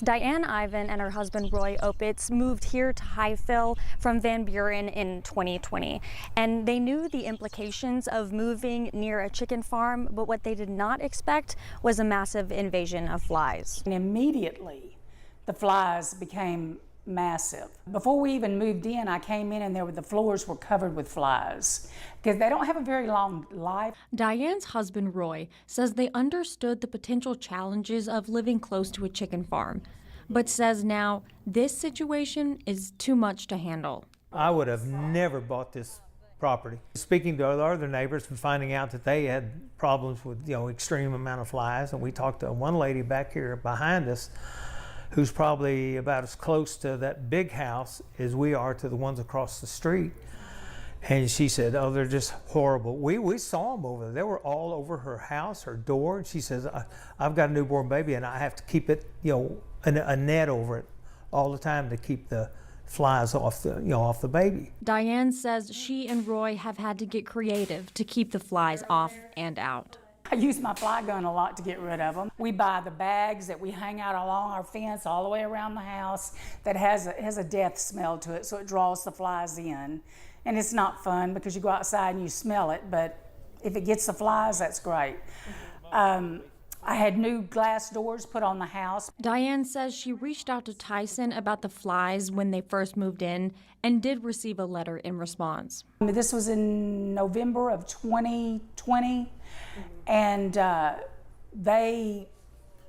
Diane Ivan and her husband Roy Opitz moved here to Highfill from Van Buren in 2020. And they knew the implications of moving near a chicken farm, but what they did not expect was a massive invasion of flies. And immediately, the flies became massive. Before we even moved in, I came in and the floors were covered with flies because they don't have a very long life. Diane's husband Roy says they understood the potential challenges of living close to a chicken farm, but says now this situation is too much to handle. I would have never bought this property. Speaking to the other neighbors and finding out that they had problems with, extreme amount of flies, and we talked to one lady back here behind us who's probably about as close to that big house as we are to the ones across the street. And she said, oh, they're just horrible. We saw them over there. They were all over her house, her door. And she says, I've got a newborn baby and I have to keep it, a net over it all the time to keep the flies off the baby. Diane says she and Roy have had to get creative to keep the flies off and out. I use my fly gun a lot to get rid of them. We buy the bags that we hang out along our fence all the way around the house that has a death smell to it, so it draws the flies in. And it's not fun because you go outside and you smell it, but if it gets the flies, that's great. I had new glass doors put on the house. Diane says she reached out to Tyson about the flies when they first moved in and did receive a letter in response. This was in November of 2020, and they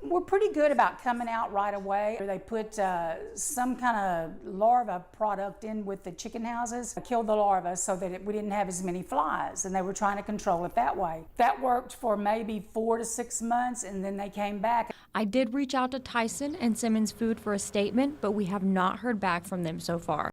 were pretty good about coming out right away. They put some kind of larva product in with the chicken houses, killed the larvae so that we didn't have as many flies, and they were trying to control it that way. That worked for maybe 4 to 6 months, and then they came back. I did reach out to Tyson and Simmons Food for a statement, but we have not heard back from them so far.